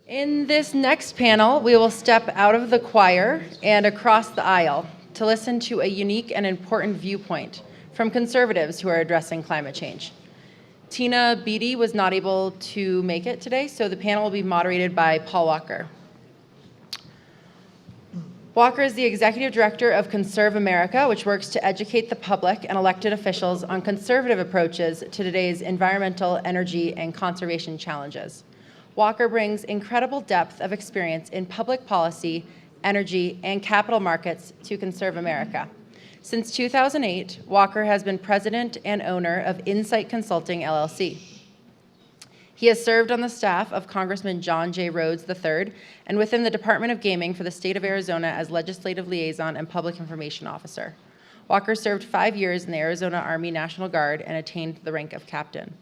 In this next panel, we will step out of the choir and across the aisle to listen to a unique and important viewpoint from conservatives who are addressing climate change. Tina Beatty was not able to make it today, so the panel will be moderated by Paul Walker. Walker is the executive director of Conserve America, which works to educate the public and elected officials on conservative approaches to today's environmental, energy, and conservation challenges. Walker brings incredible depth of experience in public policy, energy, and capital markets to Conserve America. Since 2008, Walker has been president and owner of Insight Consulting, LLC. He has served on the staff of Congressman John J. Rhodes III and within the Department of Gaming for the state of Arizona as legislative liaison and public information officer. Walker served 5 years in the Arizona Army National Guard and attained the rank of captain.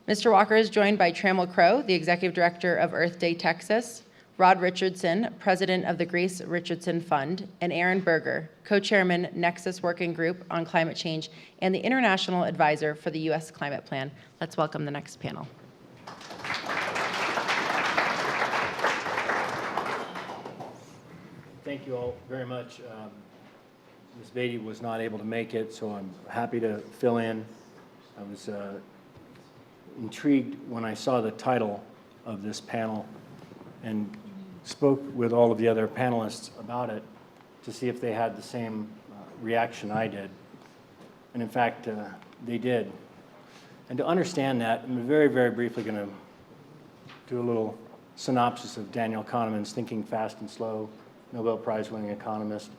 Mr. Walker is joined by Trammell Crow, the executive director of Earth Day Texas, Rod Richardson, president of the Grace Richardson Fund, and Aaron Berger, co-chairman, Nexus Working Group on Climate Change, and the international advisor for the U.S. Climate Plan. Let's welcome the next panel. Thank you all very much. Ms. Beatty was not able to make it, so I'm happy to fill in. I was intrigued when I saw the title of this panel and spoke with all of the other panelists about it to see if they had the same reaction I did. And in fact, they did. And to understand that, I'm very, very briefly going to do a little synopsis of Daniel Kahneman's Thinking Fast and Slow, Nobel Prize-winning economist.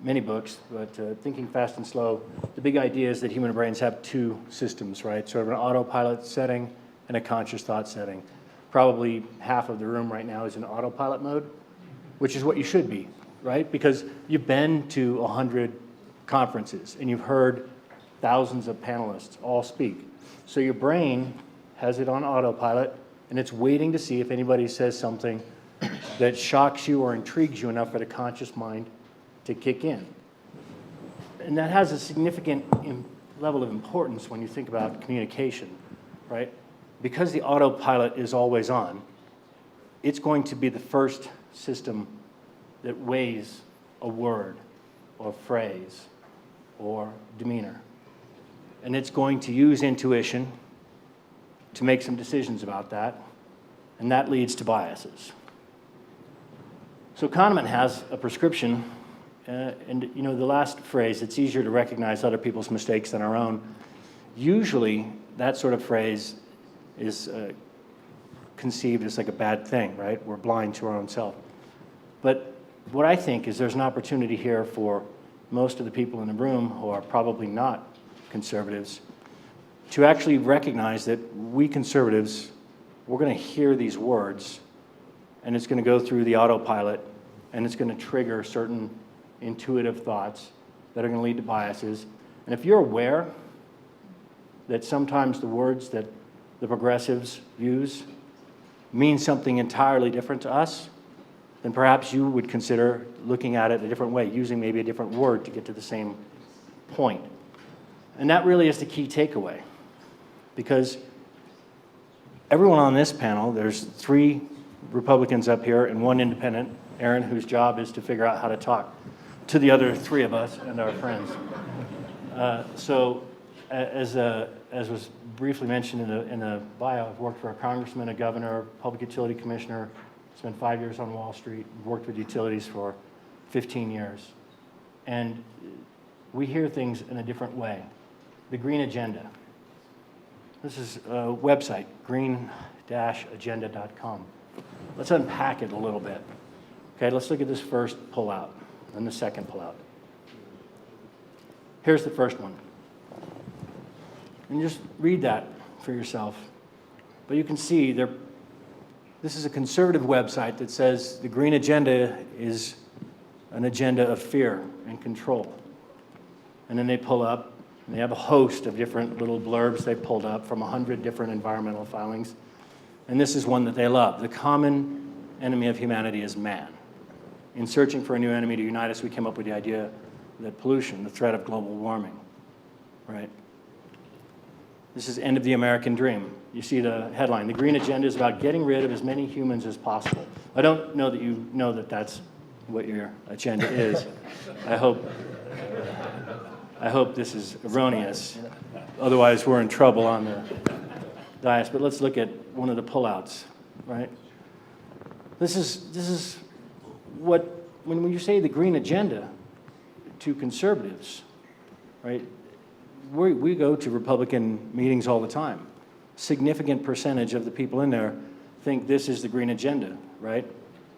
Many books, but Thinking Fast and Slow, the big idea is that human brains have two systems, right? Sort of an autopilot setting and a conscious thought setting. Probably half of the room right now is in autopilot mode, which is what you should be, right? Because you've been to 100 conferences and you've heard thousands of panelists all speak. So your brain has it on autopilot and it's waiting to see if anybody says something that shocks you or intrigues you enough for the conscious mind to kick in. And that has a significant level of importance when you think about communication, right? Because the autopilot is always on, it's going to be the first system that weighs a word or phrase or demeanor. And it's going to use intuition to make some decisions about that, and that leads to biases. So Kahneman has a prescription, and you know, the last phrase, it's easier to recognize other people's mistakes than our own. Usually, that sort of phrase is conceived as like a bad thing, right? We're blind to our own self. But what I think is there's an opportunity here for most of the people in the room who are probably not conservatives to actually recognize that we conservatives, we're going to hear these words and it's going to go through the autopilot and it's going to trigger certain intuitive thoughts that are going to lead to biases. And if you're aware that sometimes the words that the progressives use mean something entirely different to us, then perhaps you would consider looking at it a different way, using maybe a different word to get to the same point. And that really is the key takeaway, because everyone on this panel, there's 3 Republicans up here and 1 independent, Aaron, whose job is to figure out how to talk to the other 3 of us and our friends. As was briefly mentioned in the bio, I've worked for a congressman, a governor, public utility commissioner, spent 5 years on Wall Street, worked with utilities for 15 years. And we hear things in a different way. The Green Agenda. This is a website, green-agenda.com. Let's unpack it a little bit. Okay, let's look at this first pullout and the second pullout. Here's the first one. And just read that for yourself. But you can see this is a conservative website that says the Green Agenda is an agenda of fear and control. And then they pull up, and they have a host of different little blurbs they pulled up from 100 different environmental filings. And this is one that they love. The common enemy of humanity is man. In searching for a new enemy to unite us, we came up with the idea that pollution, the threat of global warming, right? This is End of the American Dream. You see the headline, the green agenda is about getting rid of as many humans as possible. I don't know that you know that that's what your agenda is. I hope this is erroneous. Otherwise, we're in trouble on the dais. But let's look at one of the pullouts, right? This is what, when you say the green agenda to conservatives, right? We go to Republican meetings all the time. Significant percentage of the people in there think this is the green agenda, right?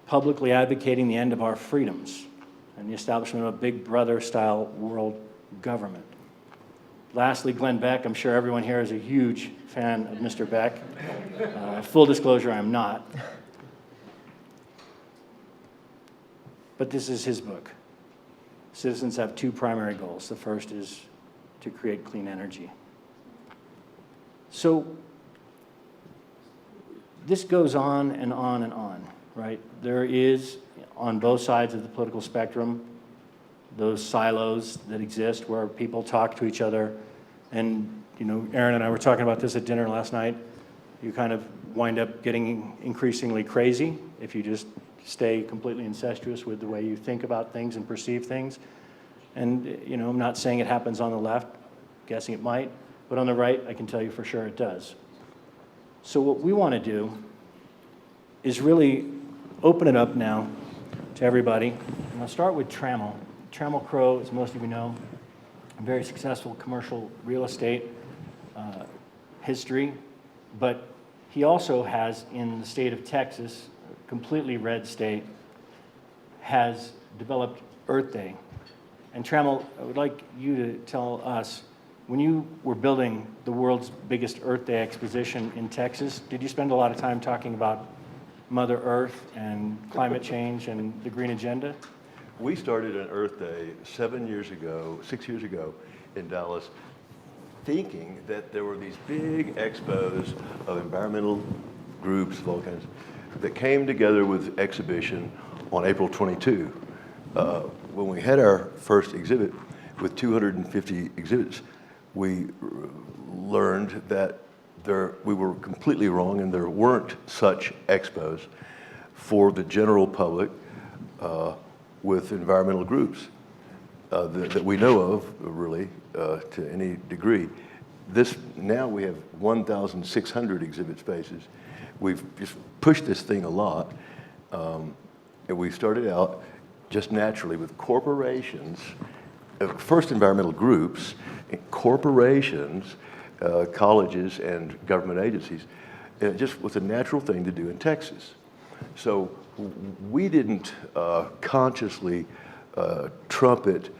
Publicly advocating the end of our freedoms and the establishment of a big brother-style world government. Lastly, Glenn Beck. I'm sure everyone here is a huge fan of Mr. Beck. Full disclosure, I'm not. But this is his book. Citizens have two primary goals. The first is to create clean energy. So this goes on and on and on, right? There is, on both sides of the political spectrum, those silos that exist where people talk to each other. And, you know, Aaron and I were talking about this at dinner last night. You kind of wind up getting increasingly crazy if you just stay completely incestuous with the way you think about things and perceive things. And, you know, I'm not saying it happens on the left, guessing it might, but on the right, I can tell you for sure it does. So what we want to do is really open it up now to everybody. And I'll start with Trammell. Trammell Crow, as most of you know, a very successful commercial real estate history, but he also has, in the state of Texas, a completely red state, has developed Earth Day. And Trammell, I would like you to tell us, when you were building the world's biggest Earth Day exposition in Texas, did you spend a lot of time talking about Mother Earth and climate change and the green agenda? We started an Earth Day 6 years ago in Dallas, thinking that there were these big expos of environmental groups of all kinds that came together with exhibition on April 22. When we had our first exhibit with 250 exhibits, we learned that we were completely wrong and there weren't such expos for the general public with environmental groups that we know of, really, to any degree. Now we have 1,600 exhibit spaces. We've just pushed this thing a lot, and we started out just naturally with corporations, first environmental groups, corporations, colleges, and government agencies. And it just was a natural thing to do in Texas. So we didn't consciously trumpet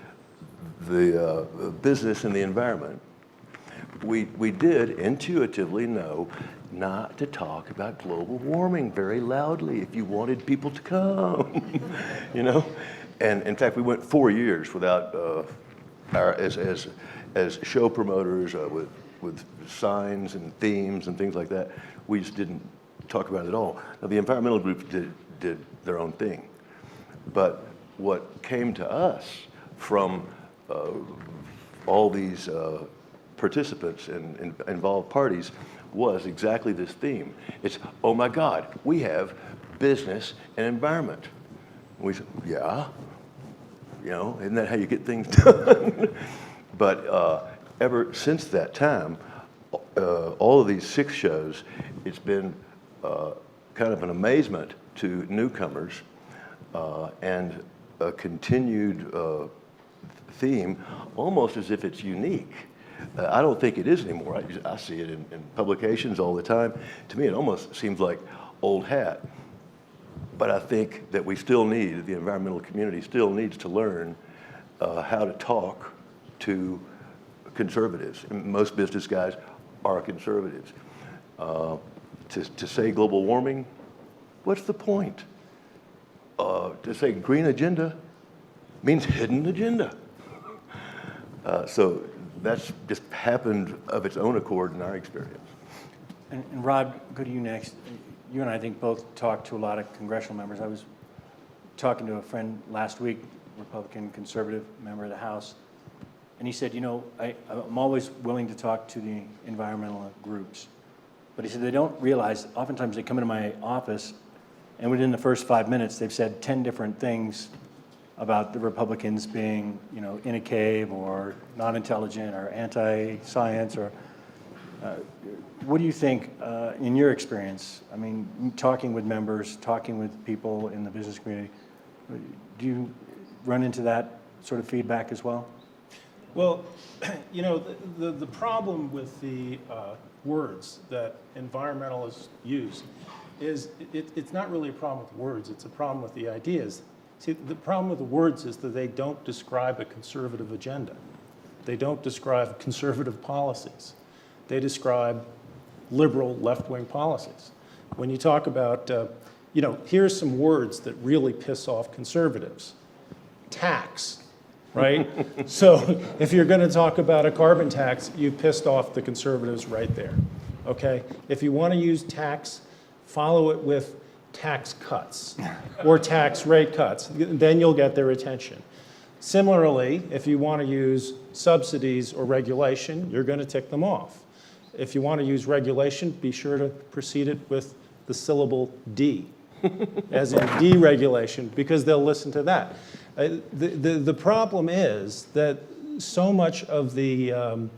the business and the environment. We did intuitively know not to talk about global warming very loudly if you wanted people to come, you know? And in fact, we went 4 years without, as show promoters with signs and themes and things like that, we just didn't talk about it at all. Now, the environmental groups did their own thing. But what came to us from all these participants and involved parties was exactly this theme. It's, oh my God, we have business and environment. We said, yeah, you know, isn't that how you get things done? But ever since that time, all of these 6 shows, it's been kind of an amazement to newcomers and a continued theme, almost as if it's unique. I don't think it is anymore. I see it in publications all the time. To me, it almost seems like old hat. But I think that we still need, the environmental community still needs to learn how to talk to conservatives. And most business guys are conservatives. To say global warming, what's the point? To say green agenda means hidden agenda. So that's just happened of its own accord in our experience. And Rod, go to you next. You and I think both talked to a lot of congressional members. I was talking to a friend last week, Republican conservative member of the House, And he said, you know, I'm always willing to talk to the environmental groups. But he said they don't realize, oftentimes they come into my office, and within the first 5 minutes, they've said 10 different things about the Republicans being, you know, in a cave or not intelligent or anti-science or what do you think, in your experience, I mean, talking with members, talking with people in the business community, do you run into that sort of feedback as well? Well, you know, the problem with the words that environmentalists use is it's not really a problem with words, it's a problem with the ideas. See, the problem with the words is that they don't describe a conservative agenda. They don't describe conservative policies. They describe liberal left-wing policies. When you talk about, you know, here's some words that really piss off conservatives. Tax, right? So if you're going to talk about a carbon tax, you've pissed off the conservatives right there, okay? If you want to use tax, follow it with tax cuts or tax rate cuts. Then you'll get their attention. Similarly, if you want to use subsidies or regulation, you're going to tick them off. If you want to use regulation, be sure to precede it with the syllable D, as in deregulation, because they'll listen to that. The problem is that so much of the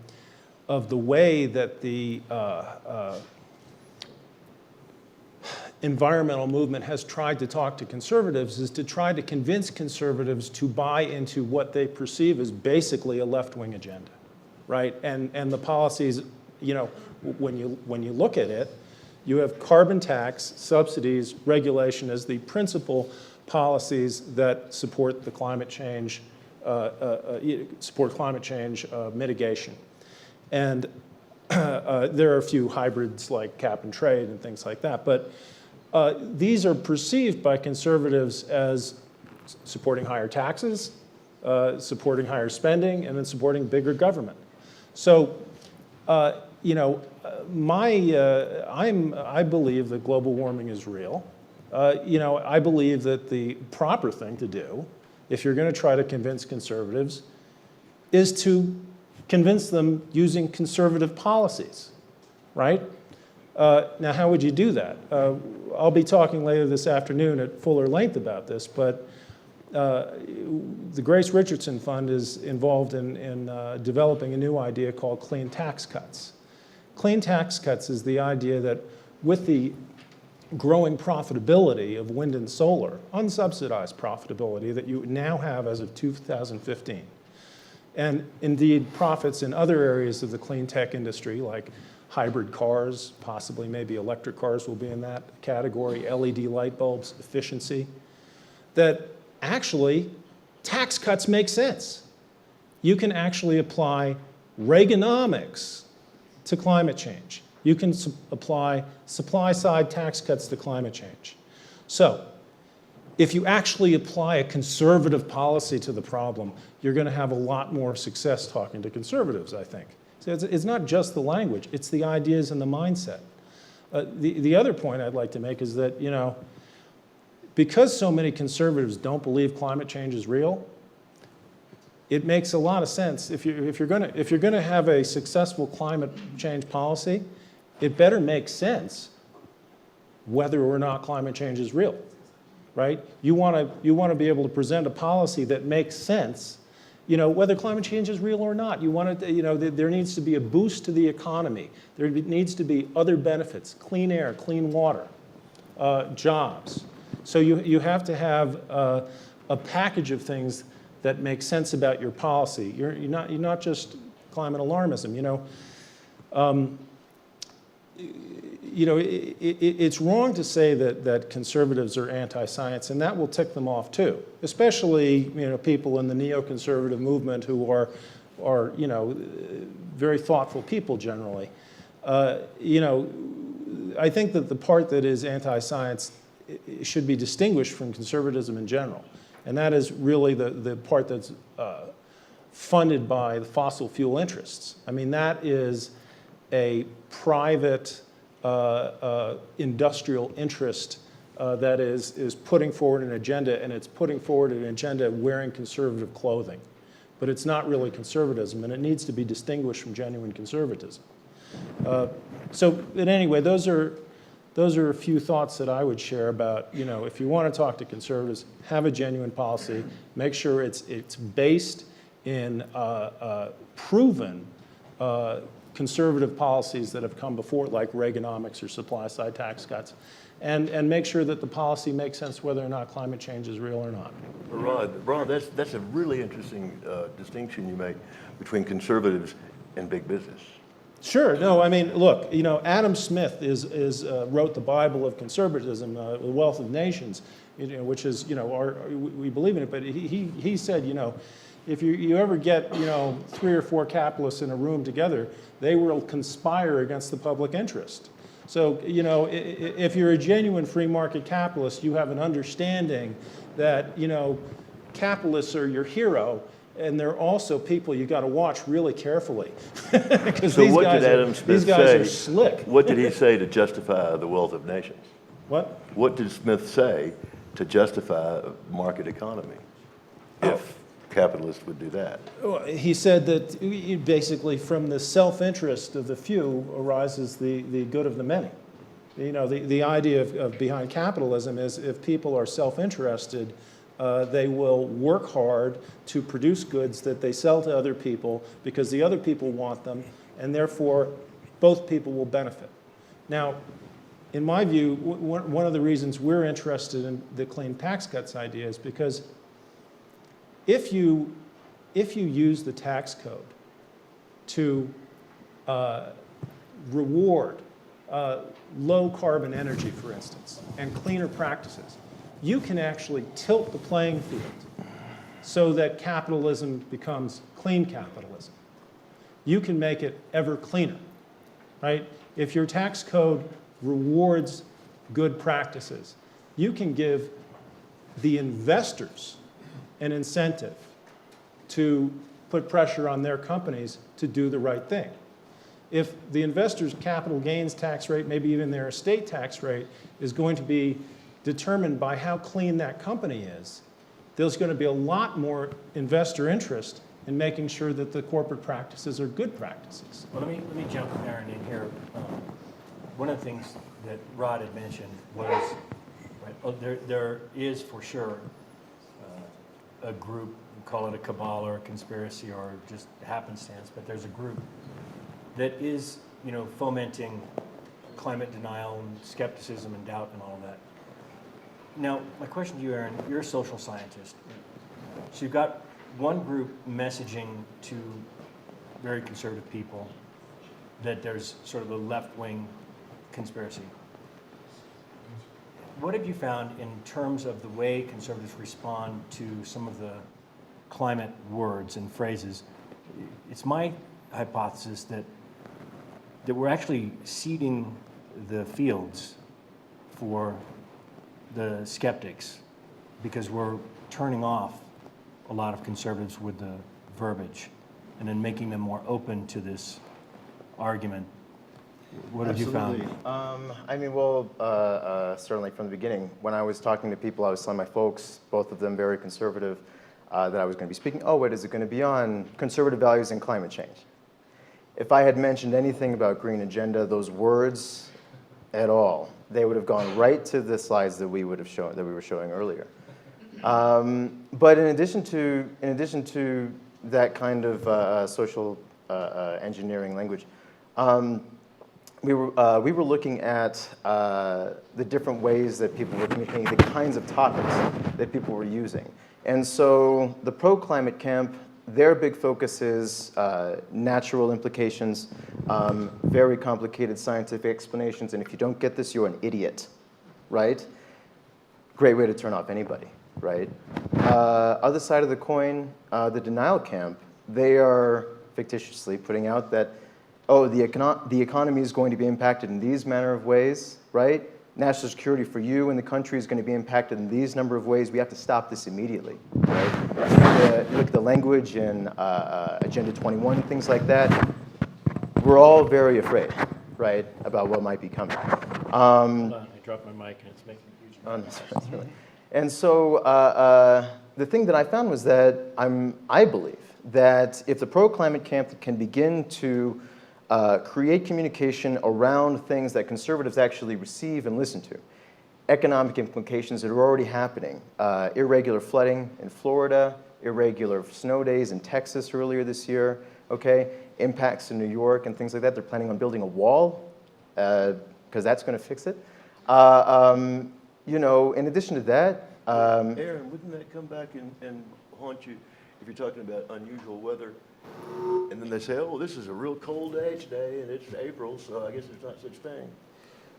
way that the environmental movement has tried to talk to conservatives is to try to convince conservatives to buy into what they perceive as basically a left-wing agenda, right? And the policies, you know, when you look at it, you have carbon tax, subsidies, regulation as the principal policies that support the climate change, mitigation. And there are a few hybrids like cap and trade and things like that, but these are perceived by conservatives as supporting higher taxes, supporting higher spending, and then supporting bigger government. So, you know, I believe that global warming is real. You know, I believe that the proper thing to do, if you're going to try to convince conservatives, is to convince them using conservative policies, right? Now, how would you do that? I'll be talking later this afternoon at fuller length about this, but the Grace Richardson Fund is involved in developing a new idea called clean tax cuts. Clean tax cuts is the idea that with the growing profitability of wind and solar, unsubsidized profitability that you now have as of 2015, and indeed profits in other areas of the clean tech industry like hybrid cars, possibly maybe electric cars will be in that category, LED light bulbs, efficiency, that actually tax cuts make sense. You can actually apply Reaganomics to climate change. You can apply supply-side tax cuts to climate change. So if you actually apply a conservative policy to the problem, you're going to have a lot more success talking to conservatives, I think. So it's not just the language, it's the ideas and the mindset. The other point I'd like to make is that, you know, because so many conservatives don't believe climate change is real, it makes a lot of sense. If you're going to have a successful climate change policy, it better make sense whether or not climate change is real, right? You want to be able to present a policy that makes sense, you know, whether climate change is real or not. You want to, you know, there needs to be a boost to the economy. There needs to be other benefits: clean air, clean water, jobs. So you have to have a package of things that make sense about your policy. You're not just climate alarmism. It's wrong to say that conservatives are anti-science, and that will tick them off too. Especially, you know, people in the neoconservative movement who are very thoughtful people generally. You know, I think that the part that is anti-science should be distinguished from conservatism in general. And that is really the part that's funded by the fossil fuel interests. I mean, that is a private industrial interest that is putting forward an agenda, and it's putting forward an agenda wearing conservative clothing. but it's not really conservatism, and it needs to be distinguished from genuine conservatism. So, but anyway, those are a few thoughts that I would share about, if you want to talk to conservatives, have a genuine policy, make sure it's based in proven conservative policies that have come before, like Reaganomics or supply-side tax cuts, and make sure that the policy makes sense whether or not climate change is real or not. Rod, that's a really interesting distinction you make between conservatives and big business. Sure. No, I mean, look, Adam Smith wrote the Bible of conservatism, The Wealth of Nations, which is, we believe in it, but he said, if you ever get, 3 or 4 capitalists in a room together, they will conspire against the public interest. So, if you're a genuine free market capitalist, you have an understanding that, capitalists are your hero, and they're also people you got to watch really carefully. Because So what did Adam Smith say? Are slick. What did he say to justify the wealth of nations? What? What did Smith say to justify a market economy if capitalists would do that? He said that basically from the self-interest of the few arises the good of the many. The idea of behind capitalism is if people are self-interested, they will work hard to produce goods that they sell to other people because the other people want them, and therefore both people will benefit. Now, in my view, one of the reasons we're interested in the clean tax cuts idea is because if you use the tax code to reward low carbon energy, for instance, and cleaner practices, you can actually tilt the playing field so that capitalism becomes clean capitalism. You can make it ever cleaner, right? If your tax code rewards good practices, you can give the investors an incentive to put pressure on their companies to do the right thing. If the investor's capital gains tax rate, maybe even their estate tax rate, is going to be determined by how clean that company is, there's going to be a lot more investor interest in making sure that the corporate practices are good practices. Well, let me jump, Aaron, in here. One of the things that Rod had mentioned was, there is for sure a group, call it a cabal or a conspiracy or just happenstance, but there's a group that is, fomenting climate denial and skepticism and doubt and all of that. Now, my question to you, Aaron, you're a social scientist. So you've got one group messaging to very conservative people that there's sort of a left-wing conspiracy. What have you found in terms of the way conservatives respond to some of the climate words and phrases? It's my hypothesis that we're actually seeding the fields for the skeptics because we're turning off a lot of conservatives with the verbiage and then making them more open to this argument. What have you found? Certainly from the beginning, when I was talking to people, I was telling my folks, both of them very conservative, that I was going to be speaking, what is it going to be on? Conservative values and climate change. If I had mentioned anything about green agenda, those words at all, they would have gone right to the slides that we were showing earlier. But in addition to that kind of social engineering language, we were looking at the different ways that people were communicating, the kinds of topics that people were using. And so the pro-climate camp, their big focus is natural implications, very complicated scientific explanations, and if you don't get this, you're an idiot, right? Great way to turn off anybody, right? Other side of the coin, the denial camp, they are fictitiously putting out that, the economy is going to be impacted in these manner of ways, right? National security for you and the country is going to be impacted in these number of ways. We have to stop this immediately, right? Look at the language in Agenda 21, things like that. We're all very afraid, right, about what might be coming. Hold on, I dropped my mic and it's making a huge noise. And so the thing that I found was that I believe that if the pro-climate camp can begin to create communication around things that conservatives actually receive and listen to, economic implications that are already happening, irregular flooding in Florida, irregular snow days in Texas earlier this year, okay, impacts in New York and things like that. They're planning on building a wall because that's going to fix it. You know, in addition to that, Aaron, wouldn't that come back and haunt you if you're talking about unusual weather? And then they say, oh, this is a real cold day today, and it's April, so I guess there's not such thing.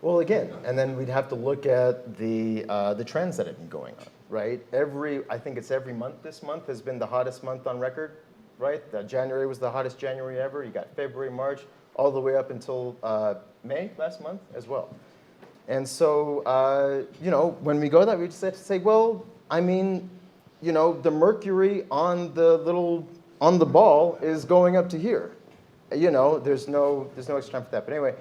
well, again, and then we'd have to look at the trends that have been going on, right? I think it's every month this month has been the hottest month on record, right? January was the hottest January ever. You got February, March, all the way up until May last month as well. And so, you know, when we go that, we just have to say, well, I mean, you know, the mercury on the ball is going up to here. You know, there's no extra time for that. But anyway,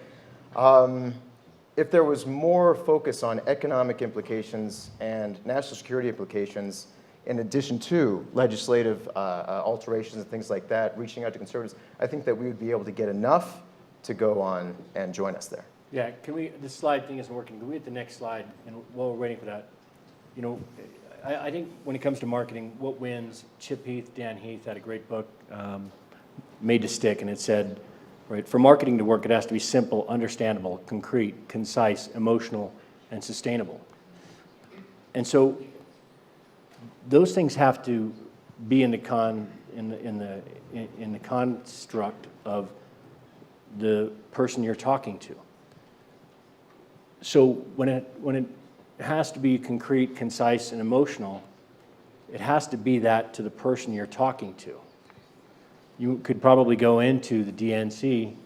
if there was more focus on economic implications and national security implications, in addition to legislative alterations and things like that, reaching out to conservatives, I think that we would be able to get enough to go on and join us there. Yeah, this slide thing isn't working. Can we hit the next slide? And while we're waiting for that, you know, I think when it comes to marketing, what wins? Chip Heath, Dan Heath had a great book, Made to Stick, and it said, right, for marketing to work, it has to be simple, understandable, concrete, concise, emotional, and sustainable. And so those things have to be in the construct of the person you're talking to. So when it has to be concrete, concise, and emotional, it has to be that to the person you're talking to. You could probably go into the DNC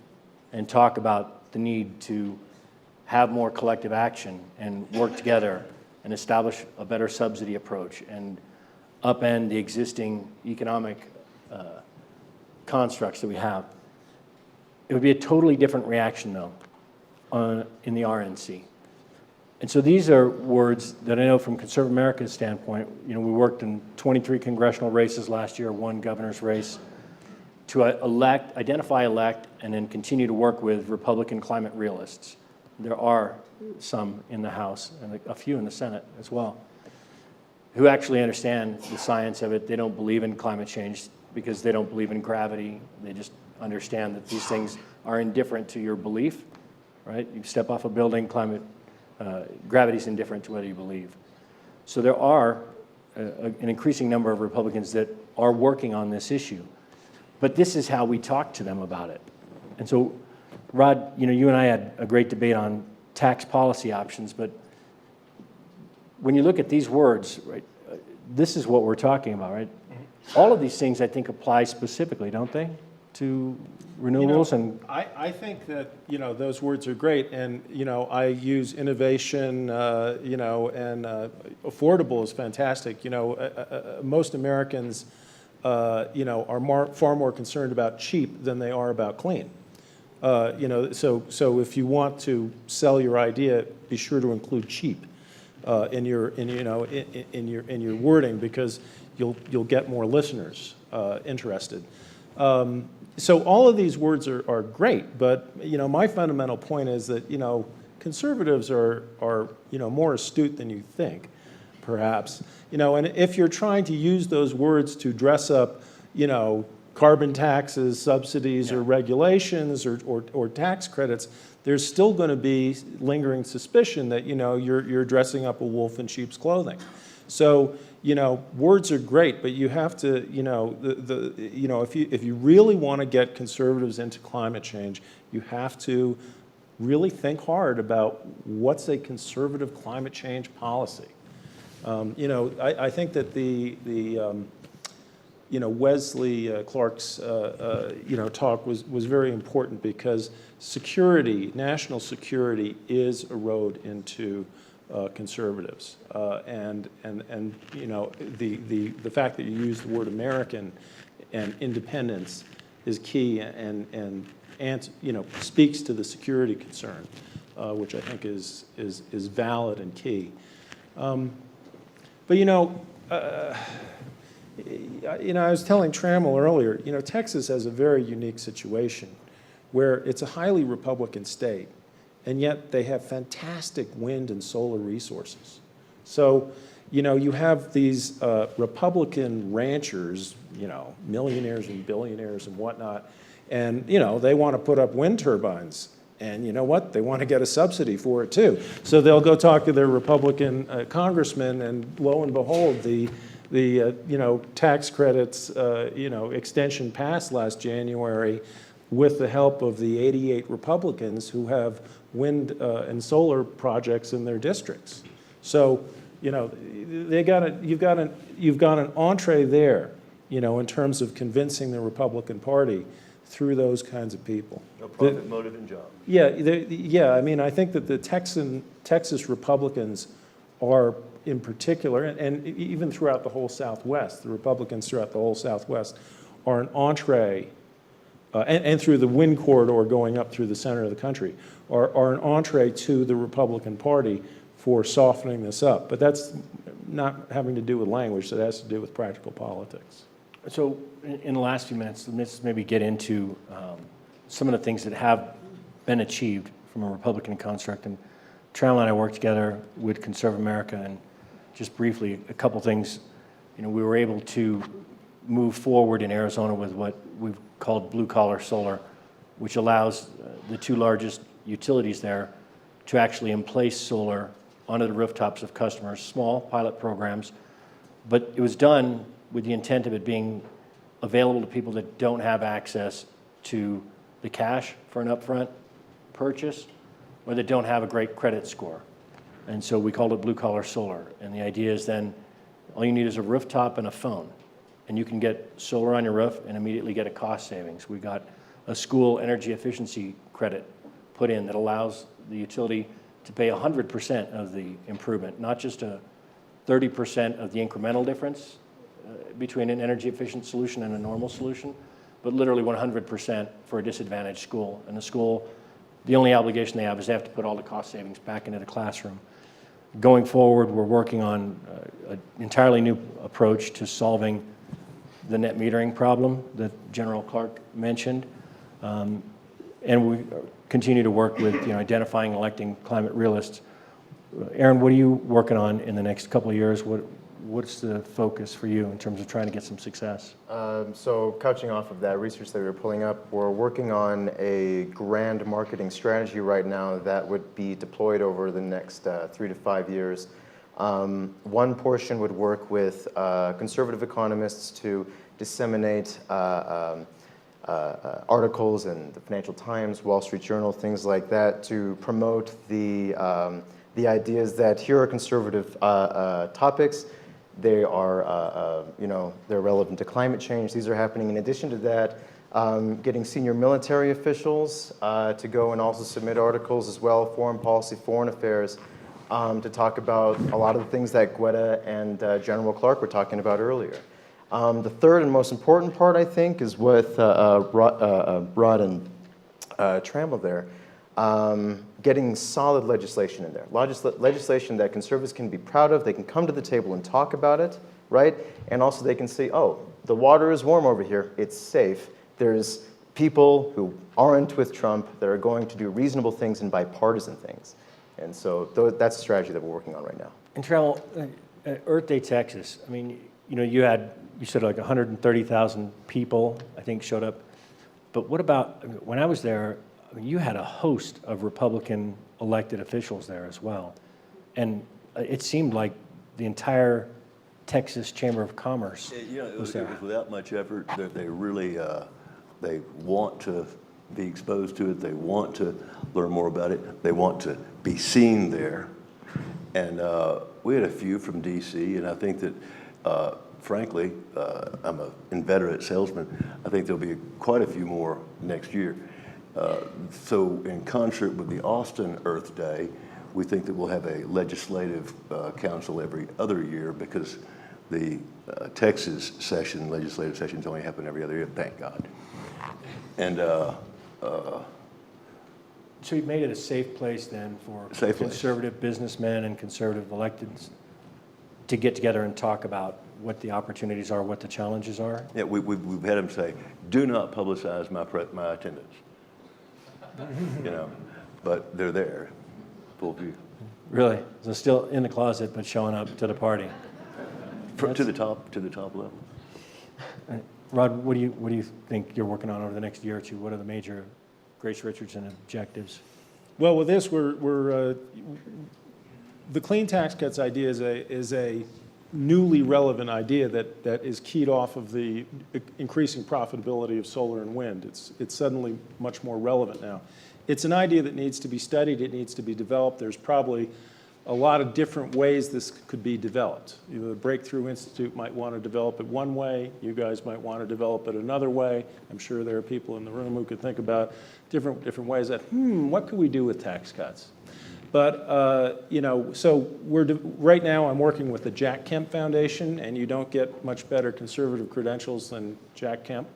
and talk about the need to have more collective action and work together and establish a better subsidy approach and upend the existing economic constructs that we have. It would be a totally different reaction, though, in the RNC. And so these are words that I know from Conservative America's standpoint. You know, we worked in 23 congressional races last year, one governor's race, to identify, elect, and then continue to work with Republican climate realists. There are some in the House and a few in the Senate as well, who actually understand the science of it. They don't believe in climate change because they don't believe in gravity. They just understand that these things are indifferent to your belief, right? You step off a building, gravity's indifferent to whether you believe. So there are an increasing number of Republicans that are working on this issue. But this is how we talk to them about it. And so, Rod, you know, you and I had a great debate on tax policy options, but when you look at these words, right, this is what we're talking about, right? Mm-hmm. All of these things, I think, apply specifically, don't they, to renewables? You know, I think that, you know, those words are great, and, you know, I use innovation, you know, and affordable is fantastic. You know, most Americans, you know, are far more concerned about cheap than they are about clean. You know, so if you want to sell your idea, be sure to include cheap in your wording, because you'll get more listeners interested. So all of these words are great, but, you know, my fundamental point is that, you know, conservatives are you know, more astute than you think, perhaps. You know, and if you're trying to use those words to dress up, you know, carbon taxes, subsidies, or regulations, or tax credits, there's still going to be lingering suspicion that, you know, you're dressing up a wolf in sheep's clothing. So, you know, words are great, but you have to, you know, you know, if you really want to get conservatives into climate change, you have to really think hard about what's a conservative climate change policy. You know, I think that the you know, Wesley Clark's you know, talk was very important, because security, national security, is a road into conservatives, and you know, the fact that you use the word American and independence is key, and you know, speaks to the security concern, which I think is valid and key. But I was telling Trammell earlier, Texas has a very unique situation where it's a highly Republican state, and yet they have fantastic wind and solar resources. So, you have these Republican ranchers, millionaires and billionaires and whatnot, and, they want to put up wind turbines. And you know what? They want to get a subsidy for it too. So they'll go talk to their Republican congressman, and lo and behold, the tax credits extension passed last January with the help of the 88 Republicans who have wind and solar projects in their districts. So you've got an entree there, in terms of convincing the Republican Party through those kinds of people. No profit motive and job. Yeah. I mean, I think that the Texas Republicans are, in particular, and even throughout the whole Southwest, the Republicans throughout the whole Southwest are an entree, and through the wind corridor going up through the center of the country, are an entree to the Republican Party for softening this up. But that's not having to do with language, that has to do with practical politics. So in the last few minutes, let's maybe get into some of the things that have been achieved from a Republican construct. And Trammell and I worked together with Conserve America, and just briefly, a couple things. We were able to move forward in Arizona with what we've called blue-collar solar, which allows the two largest utilities there to actually emplace solar onto the rooftops of customers, small pilot programs. But it was done with the intent of it being available to people that don't have access to the cash for an upfront purchase, or that don't have a great credit score. And so we called it blue-collar solar. And the idea is then all you need is a rooftop and a phone, and you can get solar on your roof and immediately get a cost savings. We got a school energy efficiency credit put in that allows the utility to pay 100% of the improvement, not just a 30% of the incremental difference between an energy efficient solution and a normal solution, but literally 100% for a disadvantaged school. And the school, the only obligation they have is they have to put all the cost savings back into the classroom. Going forward, we're working on an entirely new approach to solving the net metering problem that General Clark mentioned. And we continue to work with identifying and electing climate realists. Aaron, what are you working on in the next couple of years? What's the focus for you in terms of trying to get some success? So couching off of that research that we were pulling up, we're working on a grand marketing strategy right now that would be deployed over the next 3 to 5 years. One portion would work with conservative economists to disseminate articles in the Financial Times, Wall Street Journal, things like that, to promote the ideas that here are conservative topics. They are, they're relevant to climate change. These are happening. In addition to that, getting senior military officials to go and also submit articles as well, foreign policy, foreign affairs, to talk about a lot of the things that Greta and General Clark were talking about earlier. The third and most important part, I think, is with Rod and Trammell there. Getting solid legislation in there. Legislation that conservatives can be proud of, they can come to the table and talk about it, right? And also they can say, oh, the water is warm over here, it's safe. There's people who aren't with Trump that are going to do reasonable things and bipartisan things. And so that's a strategy that we're working on right now. And Trammell, Earth Day, Texas, I mean, you said like 130,000 people, I think, showed up. But what about, when I was there, you had a host of Republican elected officials there as well. And it seemed like the entire Texas Chamber of Commerce was there. It was without much effort that they really, they want to be exposed to it. They want to learn more about it. They want to be seen there. And we had a few from DC, and I think that, frankly, I'm an inveterate salesman. I think there'll be quite a few more next year. So in concert with the Austin Earth Day, we think that we'll have a legislative council every other year because the Texas session, legislative sessions only happen every other year, thank God. And So you've made it a safe place then for Safe place. conservative businessmen and conservative electeds to get together and talk about what the opportunities are, what the challenges are. Yeah, we've had them say, do not publicize my attendance. You know, but they're there, full view. Really? So still in the closet, but showing up to the party. To the top level. Rod, what do you think you're working on over the next year or two? What are the major Grace Richardson objectives? Well, with this, the clean tax cuts idea is a newly relevant idea that is keyed off of the increasing profitability of solar and wind. It's suddenly much more relevant now. It's an idea that needs to be studied. It needs to be developed. There's probably a lot of different ways this could be developed. The Breakthrough Institute might want to develop it one way. You guys might want to develop it another way. I'm sure there are people in the room who could think about different ways that, what could we do with tax cuts? But, you know, so right now I'm working with the Jack Kemp Foundation, and you don't get much better conservative credentials than Jack Kemp,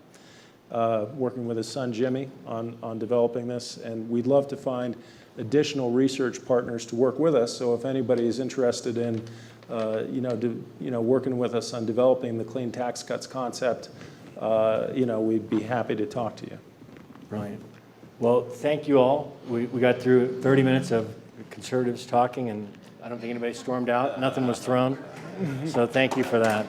working with his son Jimmy on developing this. And we'd love to find additional research partners to work with us. So if anybody is interested in, working with us on developing the clean tax cuts concept, we'd be happy to talk to you. Brilliant. Well, thank you all. We got through 30 minutes of conservatives talking, and I don't think anybody stormed out. Nothing was thrown. So thank you for that.